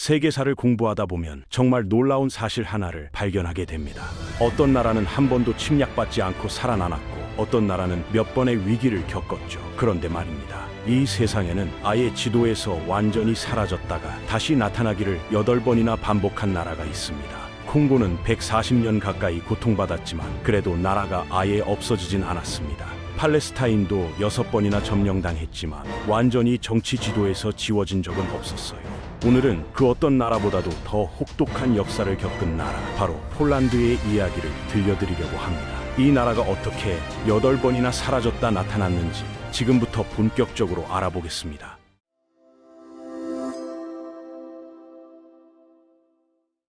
세계사를 공부하다 보면 정말 놀라운 사실 하나를 발견하게 됩니다. 어떤 나라는 한 번도 침략받지 않고 살아남았고 어떤 나라는 몇 번의 위기를 겪었죠. 그런데 말입니다. 이 세상에는 아예 지도에서 완전히 사라졌다가 다시 나타나기를 8번이나 반복한 나라가 있습니다. 콩고는 140년 가까이 고통받았지만 그래도 나라가 아예 없어지진 않았습니다. 팔레스타인도 6번이나 점령당했지만 완전히 정치 지도에서 지워진 적은 없었어요. 오늘은 그 어떤 나라보다도 더 혹독한 역사를 겪은 나라, 바로 폴란드의 이야기를 들려드리려고 합니다. 이 나라가 어떻게 8번이나 사라졌다 나타났는지 지금부터 본격적으로 알아보겠습니다.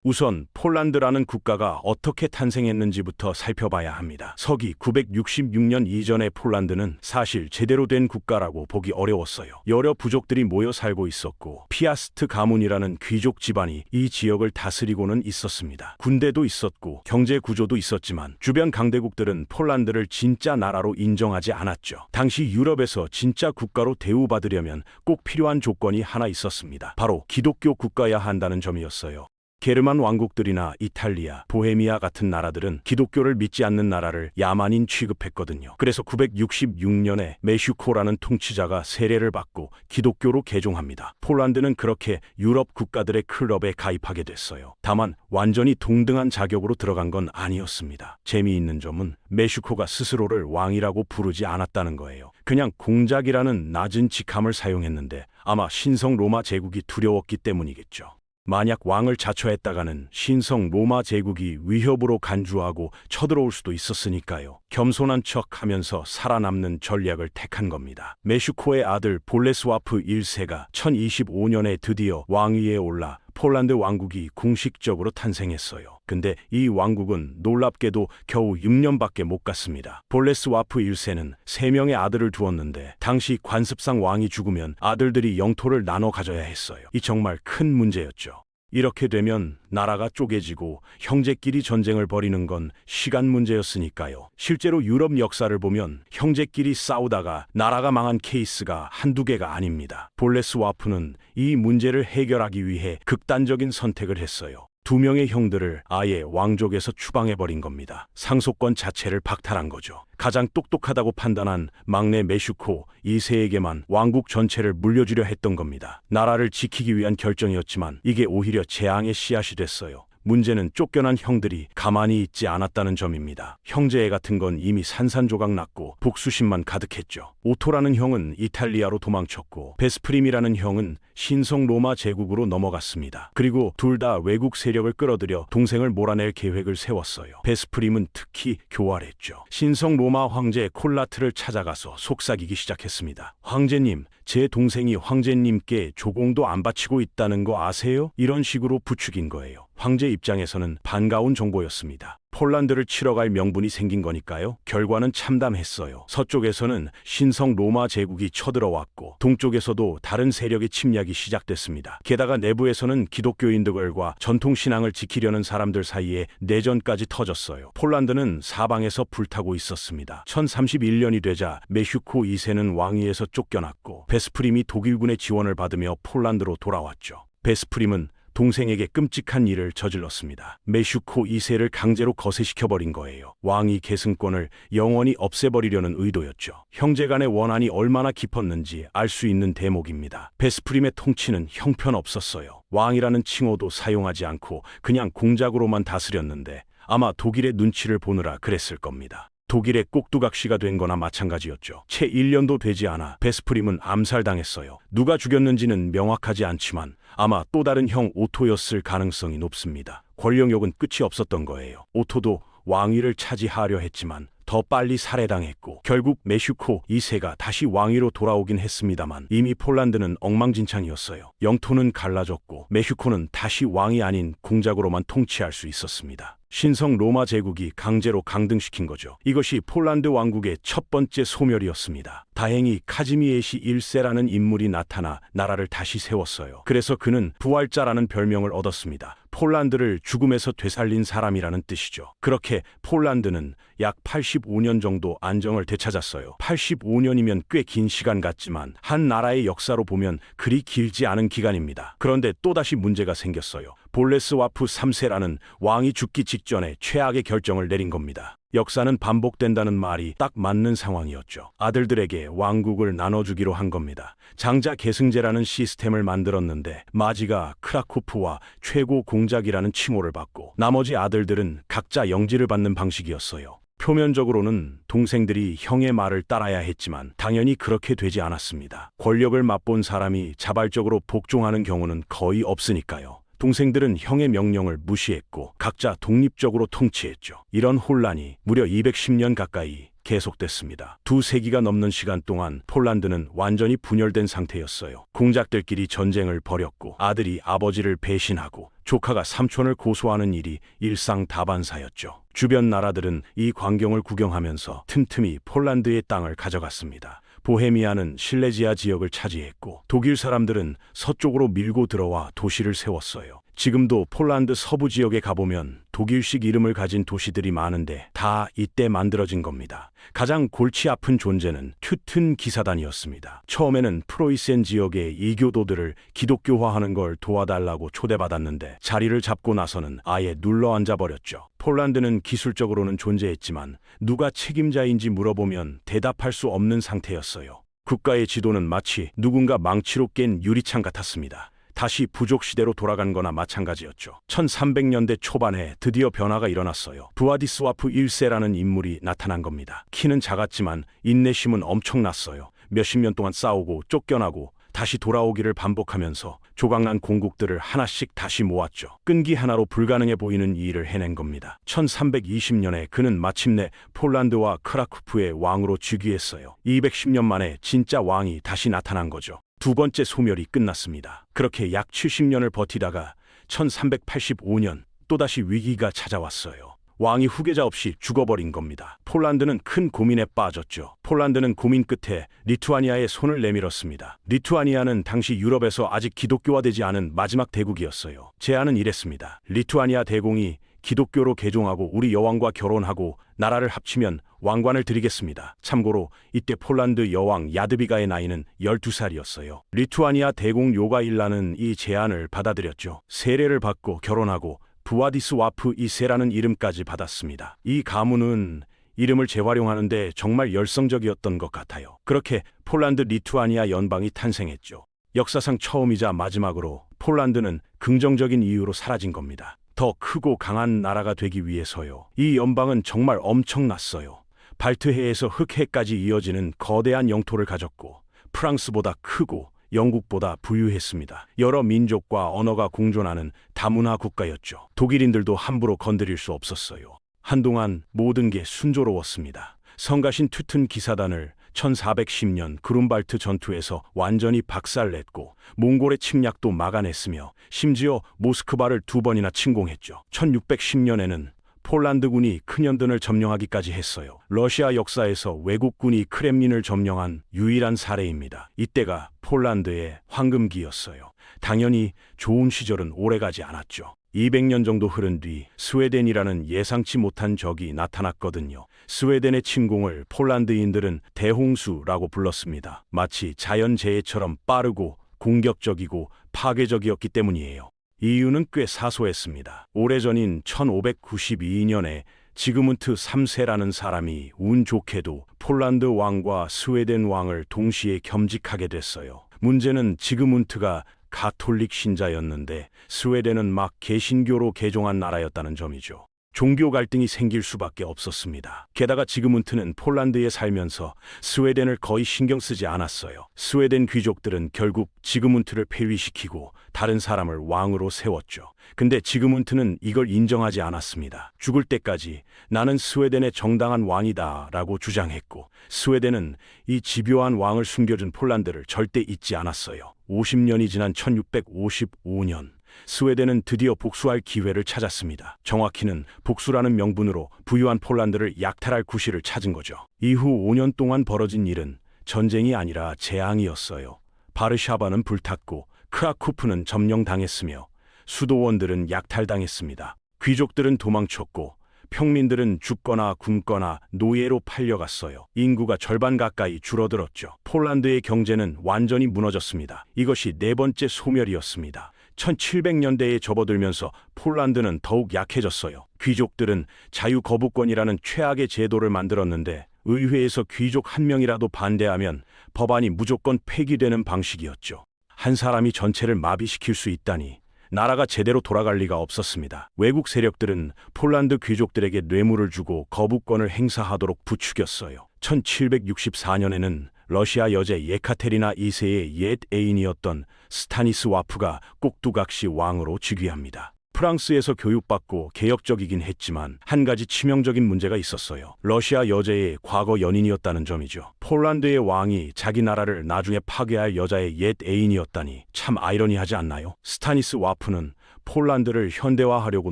우선 폴란드라는 국가가 어떻게 탄생했는지부터 살펴봐야 합니다. 서기 966년 이전의 폴란드는 사실 제대로 된 국가라고 보기 어려웠어요. 여러 부족들이 모여 살고 있었고 피아스트 가문이라는 귀족 집안이 이 지역을 다스리고는 있었습니다. 군대도 있었고 경제 구조도 있었지만 주변 강대국들은 폴란드를 진짜 나라로 인정하지 않았죠. 당시 유럽에서 진짜 국가로 대우받으려면 꼭 필요한 조건이 하나 있었습니다. 바로 기독교 국가여야 한다는 점이었어요. 게르만 왕국들이나 이탈리아, 보헤미아 같은 나라들은 기독교를 믿지 않는 나라를 야만인 취급했거든요. 그래서 966년에 메슈코라는 통치자가 세례를 받고 기독교로 개종합니다. 폴란드는 그렇게 유럽 국가들의 클럽에 가입하게 됐어요. 다만 완전히 동등한 자격으로 들어간 건 아니었습니다. 재미있는 점은 메슈코가 스스로를 왕이라고 부르지 않았다는 거예요. 그냥 공작이라는 낮은 직함을 사용했는데 아마 신성 로마 제국이 두려웠기 때문이겠죠. 만약 왕을 자처했다가는 신성 로마 제국이 위협으로 간주하고 쳐들어올 수도 있었으니까요. 겸손한 척하면서 살아남는 전략을 택한 겁니다. 메슈코의 아들 볼레스와프 1세가 1025년에 드디어 왕위에 올라 폴란드 왕국이 공식적으로 탄생했어요. 근데 이 왕국은 놀랍게도 겨우 6년밖에 못 갔습니다. 볼레스와프 1세는 3명의 아들을 두었는데 당시 관습상 왕이 죽으면 아들들이 영토를 나눠 가져야 했어요. 이 정말 큰 문제였죠. 이렇게 되면 나라가 쪼개지고 형제끼리 전쟁을 벌이는 건 시간 문제였으니까요. 실제로 유럽 역사를 보면 형제끼리 싸우다가 나라가 망한 케이스가 한두 개가 아닙니다. 볼레스와프는 이 문제를 해결하기 위해 극단적인 선택을 했어요. 2명의 형들을 아예 왕족에서 추방해버린 겁니다. 상속권 자체를 박탈한 거죠. 가장 똑똑하다고 판단한 막내 메슈코 2세에게만 왕국 전체를 물려주려 했던 겁니다. 나라를 지키기 위한 결정이었지만 이게 오히려 재앙의 씨앗이 됐어요. 문제는 쫓겨난 형들이 가만히 있지 않았다는 점입니다. 형제애 같은 건 이미 산산조각 났고 복수심만 가득했죠. 오토라는 형은 이탈리아로 도망쳤고 베스프림이라는 형은 신성 로마 제국으로 넘어갔습니다. 그리고 둘 다 외국 세력을 끌어들여 동생을 몰아낼 계획을 세웠어요. 베스프림은 특히 교활했죠. 신성 로마 황제 콜라트를 찾아가서 속삭이기 시작했습니다. 황제님, 제 동생이 황제님께 조공도 안 바치고 있다는 거 아세요? 이런 식으로 부추긴 거예요. 황제 입장에서는 반가운 정보였습니다. 폴란드를 치러 갈 명분이 생긴 거니까요. 결과는 참담했어요. 서쪽에서는 신성 로마 제국이 쳐들어왔고 동쪽에서도 다른 세력의 침략이 시작됐습니다. 게다가 내부에서는 기독교인들과 전통신앙을 지키려는 사람들 사이에 내전까지 터졌어요. 폴란드는 사방에서 불타고 있었습니다. 1031년이 되자 메슈코 2세는 왕위에서 쫓겨났고 베스프림이 독일군의 지원을 받으며 폴란드로 돌아왔죠. 베스프림은 동생에게 끔찍한 일을 저질렀습니다. 메슈코 2세를 강제로 거세시켜버린 거예요. 왕위 계승권을 영원히 없애버리려는 의도였죠. 형제간의 원한이 얼마나 깊었는지 알 수 있는 대목입니다. 베스프림의 통치는 형편없었어요. 왕이라는 칭호도 사용하지 않고 그냥 공작으로만 다스렸는데 아마 독일의 눈치를 보느라 그랬을 겁니다. 독일의 꼭두각시가 된 거나 마찬가지였죠. 채 1년도 되지 않아 베스프림은 암살당했어요. 누가 죽였는지는 명확하지 않지만 아마 또 다른 형 오토였을 가능성이 높습니다. 권력욕은 끝이 없었던 거예요. 오토도 왕위를 차지하려 했지만 더 빨리 살해당했고 결국 메슈코 2세가 다시 왕위로 돌아오긴 했습니다만 이미 폴란드는 엉망진창이었어요. 영토는 갈라졌고 메슈코는 다시 왕이 아닌 공작으로만 통치할 수 있었습니다. 신성 로마 제국이 강제로 강등시킨 거죠. 이것이 폴란드 왕국의 첫 번째 소멸이었습니다. 다행히 카지미에시 1세라는 인물이 나타나 나라를 다시 세웠어요. 그래서 그는 부활자라는 별명을 얻었습니다. 폴란드를 죽음에서 되살린 사람이라는 뜻이죠. 그렇게 폴란드는 약 85년 정도 안정을 되찾았어요. 85년이면 꽤 긴 시간 같지만 한 나라의 역사로 보면 그리 길지 않은 기간입니다. 그런데 또다시 문제가 생겼어요. 볼레스와프 3세라는 왕이 죽기 직전에 최악의 결정을 내린 겁니다. 역사는 반복된다는 말이 딱 맞는 상황이었죠. 아들들에게 왕국을 나눠주기로 한 겁니다. 장자 계승제라는 시스템을 만들었는데 마지가 크라쿠프와 최고 공작이라는 칭호를 받고 나머지 아들들은 각자 영지를 받는 방식이었어요. 표면적으로는 동생들이 형의 말을 따라야 했지만 당연히 그렇게 되지 않았습니다. 권력을 맛본 사람이 자발적으로 복종하는 경우는 거의 없으니까요. 동생들은 형의 명령을 무시했고 각자 독립적으로 통치했죠. 이런 혼란이 무려 210년 가까이 계속됐습니다. 2세기가 넘는 시간 동안 폴란드는 완전히 분열된 상태였어요. 공작들끼리 전쟁을 벌였고 아들이 아버지를 배신하고 조카가 삼촌을 고소하는 일이 일상다반사였죠. 주변 나라들은 이 광경을 구경하면서 틈틈이 폴란드의 땅을 가져갔습니다. 보헤미아는 실레지아 지역을 차지했고 독일 사람들은 서쪽으로 밀고 들어와 도시를 세웠어요. 지금도 폴란드 서부 지역에 가보면 독일식 이름을 가진 도시들이 많은데 다 이때 만들어진 겁니다. 가장 골치 아픈 존재는 튜튼 기사단이었습니다. 처음에는 프로이센 지역의 이교도들을 기독교화하는 걸 도와달라고 초대받았는데 자리를 잡고 나서는 아예 눌러앉아 버렸죠. 폴란드는 기술적으로는 존재했지만 누가 책임자인지 물어보면 대답할 수 없는 상태였어요. 국가의 지도는 마치 누군가 망치로 깬 유리창 같았습니다. 다시 부족 시대로 돌아간 거나 마찬가지였죠. 1300년대 초반에 드디어 변화가 일어났어요. 부아디스와프 1세라는 인물이 나타난 겁니다. 키는 작았지만 인내심은 엄청났어요. 몇십 년 동안 싸우고 쫓겨나고 다시 돌아오기를 반복하면서 조각난 공국들을 하나씩 다시 모았죠. 끈기 하나로 불가능해 보이는 이 일을 해낸 겁니다. 1320년에 그는 마침내 폴란드와 크라쿠프의 왕으로 즉위했어요. 210년 만에 진짜 왕이 다시 나타난 거죠. 두 번째 소멸이 끝났습니다. 그렇게 약 70년을 버티다가 1385년 또다시 위기가 찾아왔어요. 왕이 후계자 없이 죽어버린 겁니다. 폴란드는 큰 고민에 빠졌죠. 폴란드는 고민 끝에 리투아니아에 손을 내밀었습니다. 리투아니아는 당시 유럽에서 아직 기독교화되지 않은 마지막 대국이었어요. 제안은 이랬습니다. 리투아니아 대공이 기독교로 개종하고 우리 여왕과 결혼하고 나라를 합치면 왕관을 드리겠습니다. 참고로 이때 폴란드 여왕 야드비가의 나이는 12살이었어요. 리투아니아 대공 요가일라는 이 제안을 받아들였죠. 세례를 받고 결혼하고 부아디스와프 2세라는 이름까지 받았습니다. 이 가문은 이름을 재활용하는데 정말 열성적이었던 것 같아요. 그렇게 폴란드 리투아니아 연방이 탄생했죠. 역사상 처음이자 마지막으로 폴란드는 긍정적인 이유로 사라진 겁니다. 더 크고 강한 나라가 되기 위해서요. 이 연방은 정말 엄청났어요. 발트해에서 흑해까지 이어지는 거대한 영토를 가졌고 프랑스보다 크고 영국보다 부유했습니다. 여러 민족과 언어가 공존하는 다문화 국가였죠. 독일인들도 함부로 건드릴 수 없었어요. 한동안 모든 게 순조로웠습니다. 성가신 튜튼 기사단을 1410년 그룬발트 전투에서 완전히 박살냈고 몽골의 침략도 막아냈으며 심지어 모스크바를 2번이나 침공했죠. 1610년에는 폴란드군이 크년든을 점령하기까지 했어요. 러시아 역사에서 외국군이 크렘린을 점령한 유일한 사례입니다. 이때가 폴란드의 황금기였어요. 당연히 좋은 시절은 오래가지 않았죠. 200년 정도 흐른 뒤 스웨덴이라는 예상치 못한 적이 나타났거든요. 스웨덴의 침공을 폴란드인들은 대홍수라고 불렀습니다. 마치 자연재해처럼 빠르고 공격적이고 파괴적이었기 때문이에요. 이유는 꽤 사소했습니다. 오래전인 1592년에 지그문트 3세라는 사람이 운 좋게도 폴란드 왕과 스웨덴 왕을 동시에 겸직하게 됐어요. 문제는 지그문트가 가톨릭 신자였는데 스웨덴은 막 개신교로 개종한 나라였다는 점이죠. 종교 갈등이 생길 수밖에 없었습니다. 게다가 지그문트는 폴란드에 살면서 스웨덴을 거의 신경 쓰지 않았어요. 스웨덴 귀족들은 결국 지그문트를 폐위시키고 다른 사람을 왕으로 세웠죠. 근데 지그문트는 이걸 인정하지 않았습니다. 죽을 때까지 나는 스웨덴의 정당한 왕이다 라고 주장했고 스웨덴은 이 집요한 왕을 숨겨준 폴란드를 절대 잊지 않았어요. 50년이 지난 1655년 스웨덴은 드디어 복수할 기회를 찾았습니다. 정확히는 복수라는 명분으로 부유한 폴란드를 약탈할 구실을 찾은 거죠. 이후 5년 동안 벌어진 일은 전쟁이 아니라 재앙이었어요. 바르샤바는 불탔고 크라쿠프는 점령당했으며 수도원들은 약탈당했습니다. 귀족들은 도망쳤고 평민들은 죽거나 굶거나 노예로 팔려갔어요. 인구가 절반 가까이 줄어들었죠. 폴란드의 경제는 완전히 무너졌습니다. 이것이 네 번째 소멸이었습니다. 1700년대에 접어들면서 폴란드는 더욱 약해졌어요. 귀족들은 자유거부권이라는 최악의 제도를 만들었는데 의회에서 귀족 한 명이라도 반대하면 법안이 무조건 폐기되는 방식이었죠. 한 사람이 전체를 마비시킬 수 있다니 나라가 제대로 돌아갈 리가 없었습니다. 외국 세력들은 폴란드 귀족들에게 뇌물을 주고 거부권을 행사하도록 부추겼어요. 1764년에는 러시아 여제 예카테리나 2세의 옛 애인이었던 스타니스와프가 꼭두각시 왕으로 즉위합니다. 프랑스에서 교육받고 개혁적이긴 했지만 한 가지 치명적인 문제가 있었어요. 러시아 여제의 과거 연인이었다는 점이죠. 폴란드의 왕이 자기 나라를 나중에 파괴할 여자의 옛 애인이었다니 참 아이러니하지 않나요? 스타니스와프는 폴란드를 현대화하려고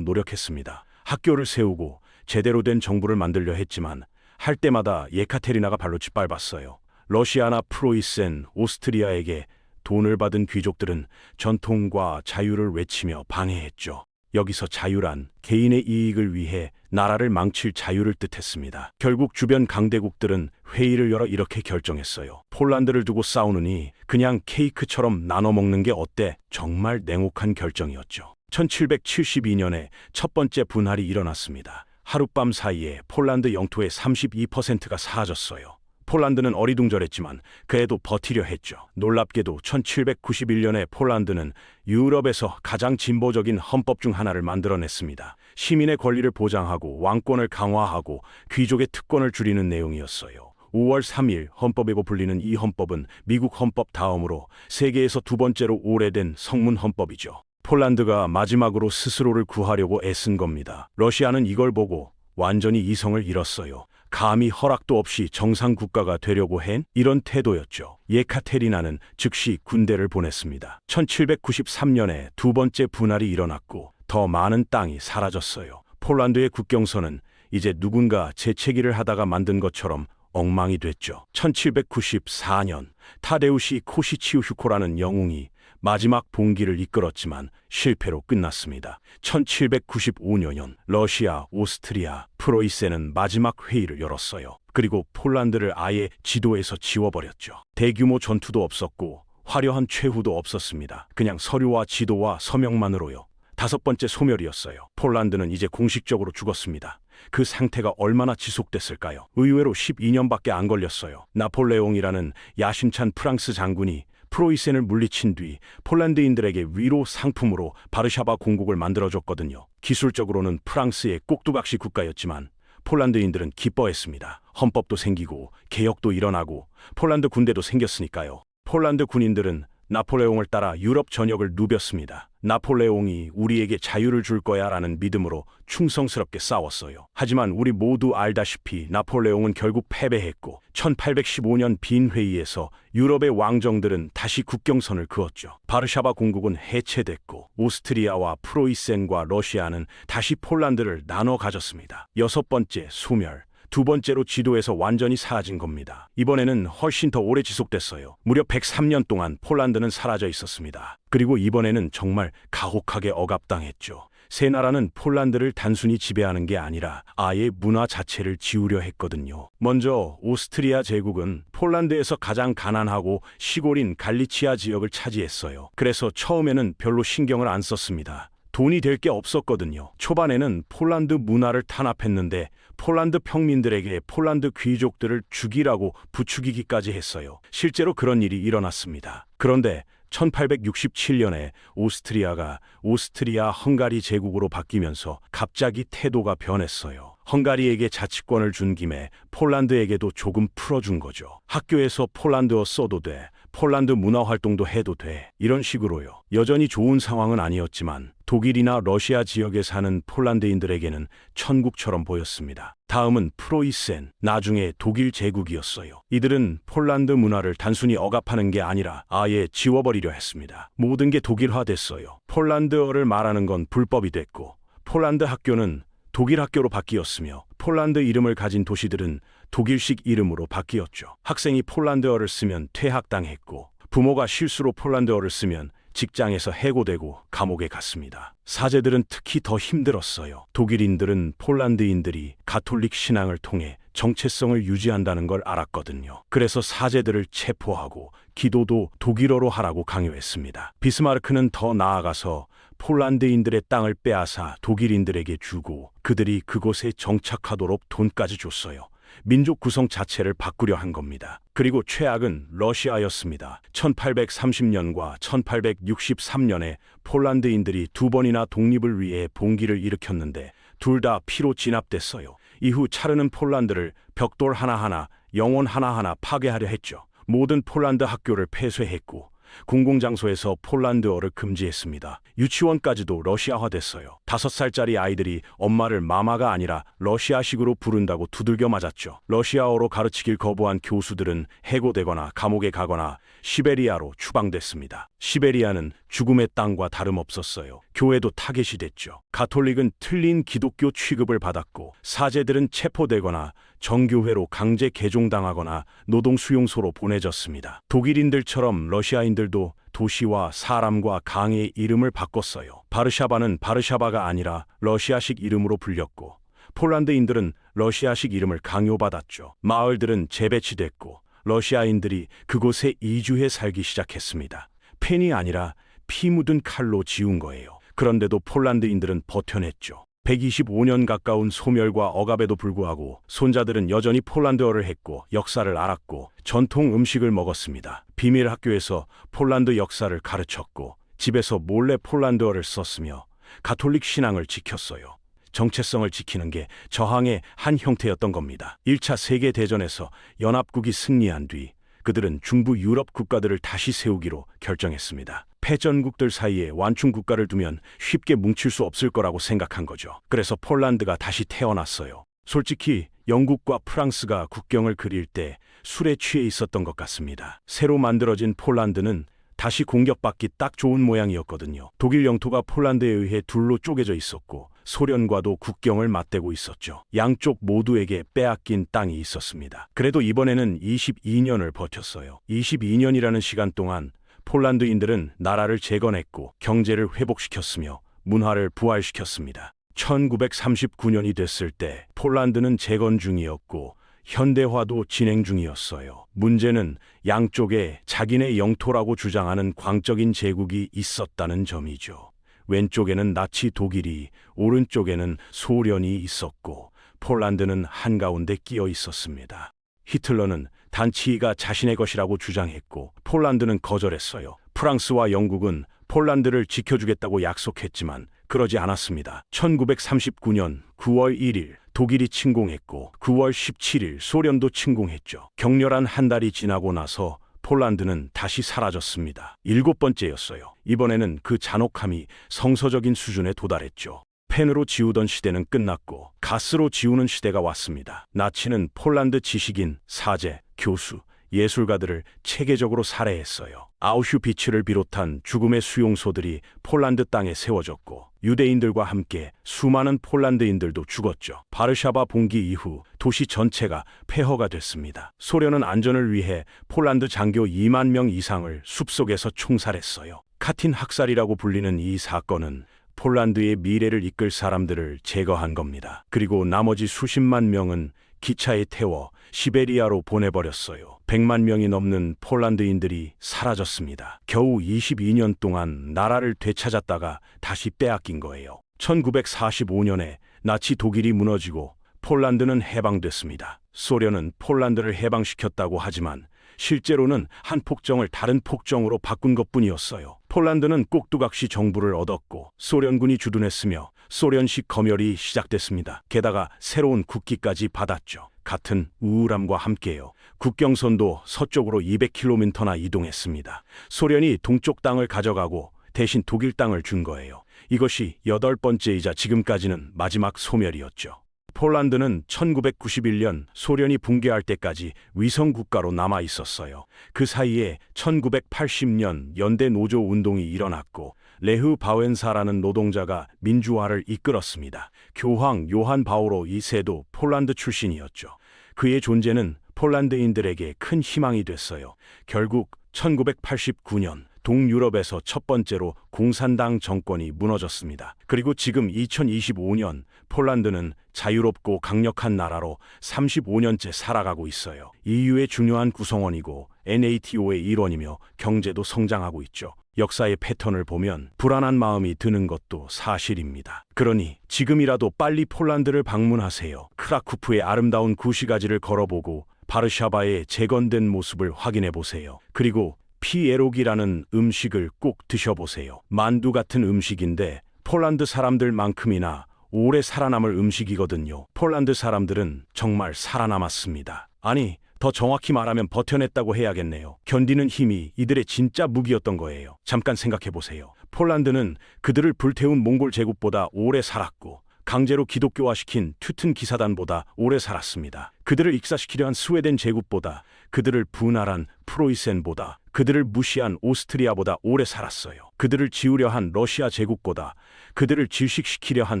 노력했습니다. 학교를 세우고 제대로 된 정부를 만들려 했지만 할 때마다 예카테리나가 발로 짓밟았어요. 러시아나 프로이센, 오스트리아에게 돈을 받은 귀족들은 전통과 자유를 외치며 방해했죠. 여기서 자유란 개인의 이익을 위해 나라를 망칠 자유를 뜻했습니다. 결국 주변 강대국들은 회의를 열어 이렇게 결정했어요. 폴란드를 두고 싸우느니 그냥 케이크처럼 나눠 먹는 게 어때? 정말 냉혹한 결정이었죠. 1772년에 첫 번째 분할이 일어났습니다. 하룻밤 사이에 폴란드 영토의 32%가 사라졌어요. 폴란드는 어리둥절했지만 그래도 버티려 했죠. 놀랍게도 1791년에 폴란드는 유럽에서 가장 진보적인 헌법 중 하나를 만들어냈습니다. 시민의 권리를 보장하고 왕권을 강화하고 귀족의 특권을 줄이는 내용이었어요. 5월 3일 헌법이고 불리는 이 헌법은 미국 헌법 다음으로 세계에서 두 번째로 오래된 성문 헌법이죠. 폴란드가 마지막으로 스스로를 구하려고 애쓴 겁니다. 러시아는 이걸 보고 완전히 이성을 잃었어요. 감히 허락도 없이 정상 국가가 되려고 한 이런 태도였죠. 예카테리나는 즉시 군대를 보냈습니다. 1793년에 두 번째 분할이 일어났고 더 많은 땅이 사라졌어요. 폴란드의 국경선은 이제 누군가 재채기를 하다가 만든 것처럼 엉망이 됐죠. 1794년 타데우시 코시치우슈코라는 영웅이 마지막 봉기를 이끌었지만 실패로 끝났습니다. 1795년 러시아, 오스트리아, 프로이센은 마지막 회의를 열었어요. 그리고 폴란드를 아예 지도에서 지워버렸죠. 대규모 전투도 없었고 화려한 최후도 없었습니다. 그냥 서류와 지도와 서명만으로요. 다섯 번째 소멸이었어요. 폴란드는 이제 공식적으로 죽었습니다. 그 상태가 얼마나 지속됐을까요? 의외로 12년밖에 안 걸렸어요. 나폴레옹이라는 야심찬 프랑스 장군이 프로이센을 물리친 뒤 폴란드인들에게 위로 상품으로 바르샤바 공국을 만들어줬거든요. 기술적으로는 프랑스의 꼭두각시 국가였지만 폴란드인들은 기뻐했습니다. 헌법도 생기고 개혁도 일어나고 폴란드 군대도 생겼으니까요. 폴란드 군인들은 나폴레옹을 따라 유럽 전역을 누볐습니다. 나폴레옹이 우리에게 자유를 줄 거야 라는 믿음으로 충성스럽게 싸웠어요. 하지만 우리 모두 알다시피 나폴레옹은 결국 패배했고 1815년 빈 회의에서 유럽의 왕정들은 다시 국경선을 그었죠. 바르샤바 공국은 해체됐고 오스트리아와 프로이센과 러시아는 다시 폴란드를 나눠 가졌습니다. 여섯 번째 소멸. 두 번째로 지도에서 완전히 사라진 겁니다. 이번에는 훨씬 더 오래 지속됐어요. 무려 103년 동안 폴란드는 사라져 있었습니다. 그리고 이번에는 정말 가혹하게 억압당했죠. 세 나라는 폴란드를 단순히 지배하는 게 아니라 아예 문화 자체를 지우려 했거든요. 먼저 오스트리아 제국은 폴란드에서 가장 가난하고 시골인 갈리치아 지역을 차지했어요. 그래서 처음에는 별로 신경을 안 썼습니다. 돈이 될 게 없었거든요. 초반에는 폴란드 문화를 탄압했는데 폴란드 평민들에게 폴란드 귀족들을 죽이라고 부추기기까지 했어요. 실제로 그런 일이 일어났습니다. 그런데 1867년에 오스트리아가 오스트리아 헝가리 제국으로 바뀌면서 갑자기 태도가 변했어요. 헝가리에게 자치권을 준 김에 폴란드에게도 조금 풀어준 거죠. 학교에서 폴란드어 써도 돼. 폴란드 문화 활동도 해도 돼. 이런 식으로요. 여전히 좋은 상황은 아니었지만 독일이나 러시아 지역에 사는 폴란드인들에게는 천국처럼 보였습니다. 다음은 프로이센, 나중에 독일 제국이었어요. 이들은 폴란드 문화를 단순히 억압하는 게 아니라 아예 지워버리려 했습니다. 모든 게 독일화됐어요. 폴란드어를 말하는 건 불법이 됐고 폴란드 학교는 독일 학교로 바뀌었으며 폴란드 이름을 가진 도시들은 독일식 이름으로 바뀌었죠. 학생이 폴란드어를 쓰면 퇴학당했고 부모가 실수로 폴란드어를 쓰면 직장에서 해고되고 감옥에 갔습니다. 사제들은 특히 더 힘들었어요. 독일인들은 폴란드인들이 가톨릭 신앙을 통해 정체성을 유지한다는 걸 알았거든요. 그래서 사제들을 체포하고 기도도 독일어로 하라고 강요했습니다. 비스마르크는 더 나아가서 폴란드인들의 땅을 빼앗아 독일인들에게 주고 그들이 그곳에 정착하도록 돈까지 줬어요. 민족 구성 자체를 바꾸려 한 겁니다. 그리고 최악은 러시아였습니다. 1830년과 1863년에 폴란드인들이 두 번이나 독립을 위해 봉기를 일으켰는데 둘 다 피로 진압됐어요. 이후 차르는 폴란드를 벽돌 하나하나, 영혼 하나하나 파괴하려 했죠. 모든 폴란드 학교를 폐쇄했고 공공장소에서 폴란드어를 금지했습니다. 유치원까지도 러시아화됐어요. 5살짜리 아이들이 엄마를 마마가 아니라 러시아식으로 부른다고 두들겨 맞았죠. 러시아어로 가르치길 거부한 교수들은 해고되거나 감옥에 가거나 시베리아로 추방됐습니다. 시베리아는 죽음의 땅과 다름없었어요. 교회도 타겟이 됐죠. 가톨릭은 틀린 기독교 취급을 받았고 사제들은 체포되거나 정교회로 강제 개종당하거나 노동수용소로 보내졌습니다. 독일인들처럼 러시아인들도 도시와 사람과 강의 이름을 바꿨어요. 바르샤바는 바르샤바가 아니라 러시아식 이름으로 불렸고 폴란드인들은 러시아식 이름을 강요받았죠. 마을들은 재배치됐고 러시아인들이 그곳에 이주해 살기 시작했습니다. 펜이 아니라 피 묻은 칼로 지운 거예요. 그런데도 폴란드인들은 버텨냈죠. 125년 가까운 소멸과 억압에도 불구하고 손자들은 여전히 폴란드어를 했고 역사를 알았고 전통 음식을 먹었습니다. 비밀 학교에서 폴란드 역사를 가르쳤고 집에서 몰래 폴란드어를 썼으며 가톨릭 신앙을 지켰어요. 정체성을 지키는 게 저항의 한 형태였던 겁니다. 1차 세계대전에서 연합국이 승리한 뒤 그들은 중부 유럽 국가들을 다시 세우기로 결정했습니다. 패전국들 사이에 완충 국가를 두면 쉽게 뭉칠 수 없을 거라고 생각한 거죠. 그래서 폴란드가 다시 태어났어요. 솔직히 영국과 프랑스가 국경을 그릴 때 술에 취해 있었던 것 같습니다. 새로 만들어진 폴란드는 다시 공격받기 딱 좋은 모양이었거든요. 독일 영토가 폴란드에 의해 둘로 쪼개져 있었고 소련과도 국경을 맞대고 있었죠. 양쪽 모두에게 빼앗긴 땅이 있었습니다. 그래도 이번에는 22년을 버텼어요. 22년이라는 시간 동안 폴란드인들은 나라를 재건했고 경제를 회복시켰으며 문화를 부활시켰습니다. 1939년이 됐을 때 폴란드는 재건 중이었고 현대화도 진행 중이었어요. 문제는 양쪽에 자기네 영토라고 주장하는 광적인 제국이 있었다는 점이죠. 왼쪽에는 나치 독일이, 오른쪽에는 소련이 있었고 폴란드는 한가운데 끼어 있었습니다. 히틀러는 단치가 자신의 것이라고 주장했고 폴란드는 거절했어요. 프랑스와 영국은 폴란드를 지켜주겠다고 약속했지만 그러지 않았습니다. 1939년 9월 1일 독일이 침공했고 9월 17일 소련도 침공했죠. 격렬한 한 달이 지나고 나서 폴란드는 다시 사라졌습니다. 7번째였어요. 이번에는 그 잔혹함이 성서적인 수준에 도달했죠. 펜으로 지우던 시대는 끝났고 가스로 지우는 시대가 왔습니다. 나치는 폴란드 지식인, 사제, 교수, 예술가들을 체계적으로 살해했어요. 아우슈비츠를 비롯한 죽음의 수용소들이 폴란드 땅에 세워졌고 유대인들과 함께 수많은 폴란드인들도 죽었죠. 바르샤바 봉기 이후 도시 전체가 폐허가 됐습니다. 소련은 안전을 위해 폴란드 장교 2만 명 이상을 숲속에서 총살했어요. 카틴 학살이라고 불리는 이 사건은 폴란드의 미래를 이끌 사람들을 제거한 겁니다. 그리고 나머지 수십만 명은 기차에 태워 시베리아로 보내버렸어요. 100만 명이 넘는 폴란드인들이 사라졌습니다. 겨우 22년 동안 나라를 되찾았다가 다시 빼앗긴 거예요. 1945년에 나치 독일이 무너지고 폴란드는 해방됐습니다. 소련은 폴란드를 해방시켰다고 하지만 실제로는 한 폭정을 다른 폭정으로 바꾼 것뿐이었어요. 폴란드는 꼭두각시 정부를 얻었고 소련군이 주둔했으며 소련식 검열이 시작됐습니다. 게다가 새로운 국기까지 받았죠. 같은 우울함과 함께요. 국경선도 서쪽으로 200km나 이동했습니다. 소련이 동쪽 땅을 가져가고 대신 독일 땅을 준 거예요. 이것이 8번째이자 지금까지는 마지막 소멸이었죠. 폴란드는 1991년 소련이 붕괴할 때까지 위성국가로 남아 있었어요. 그 사이에 1980년 연대 노조 운동이 일어났고 레흐 바웬사라는 노동자가 민주화를 이끌었습니다. 교황 요한 바오로 2세도 폴란드 출신이었죠. 그의 존재는 폴란드인들에게 큰 희망이 됐어요. 결국 1989년 동유럽에서 첫 번째로 공산당 정권이 무너졌습니다. 그리고 지금 2025년 폴란드는 자유롭고 강력한 나라로 35년째 살아가고 있어요. EU의 중요한 구성원이고 NATO의 일원이며 경제도 성장하고 있죠. 역사의 패턴을 보면 불안한 마음이 드는 것도 사실입니다. 그러니 지금이라도 빨리 폴란드를 방문하세요. 크라쿠프의 아름다운 구시가지를 걸어보고 바르샤바의 재건된 모습을 확인해 보세요. 그리고 피에로기라는 음식을 꼭 드셔보세요. 만두 같은 음식인데 폴란드 사람들만큼이나 오래 살아남을 음식이거든요. 폴란드 사람들은 정말 살아남았습니다. 아니, 더 정확히 말하면 버텨냈다고 해야겠네요. 견디는 힘이 이들의 진짜 무기였던 거예요. 잠깐 생각해 보세요. 폴란드는 그들을 불태운 몽골 제국보다 오래 살았고 강제로 기독교화시킨 튜튼 기사단보다 오래 살았습니다. 그들을 익사시키려 한 스웨덴 제국보다, 그들을 분할한 프로이센보다, 그들을 무시한 오스트리아보다 오래 살았어요. 그들을 지우려 한 러시아 제국보다, 그들을 질식시키려 한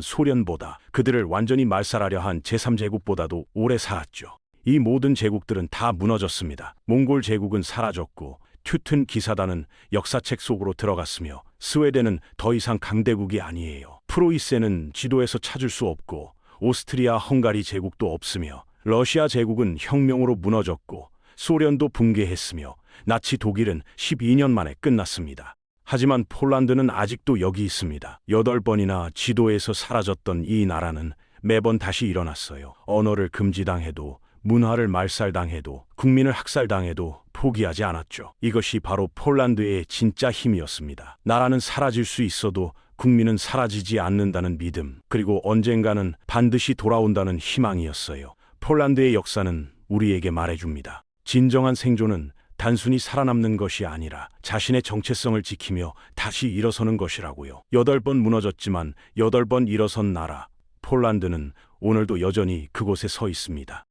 소련보다, 그들을 완전히 말살하려 한 제3제국보다도 오래 살았죠. 이 모든 제국들은 다 무너졌습니다. 몽골 제국은 사라졌고 튜튼 기사단은 역사책 속으로 들어갔으며 스웨덴은 더 이상 강대국이 아니에요. 프로이센은 지도에서 찾을 수 없고 오스트리아 헝가리 제국도 없으며 러시아 제국은 혁명으로 무너졌고 소련도 붕괴했으며 나치 독일은 12년 만에 끝났습니다. 하지만 폴란드는 아직도 여기 있습니다. 8번이나 지도에서 사라졌던 이 나라는 매번 다시 일어났어요. 언어를 금지당해도, 문화를 말살당해도, 국민을 학살당해도 포기하지 않았죠. 이것이 바로 폴란드의 진짜 힘이었습니다. 나라는 사라질 수 있어도 국민은 사라지지 않는다는 믿음, 그리고 언젠가는 반드시 돌아온다는 희망이었어요. 폴란드의 역사는 우리에게 말해줍니다. 진정한 생존은 단순히 살아남는 것이 아니라 자신의 정체성을 지키며 다시 일어서는 것이라고요. 8번 무너졌지만 8번 일어선 나라, 폴란드는 오늘도 여전히 그곳에 서 있습니다.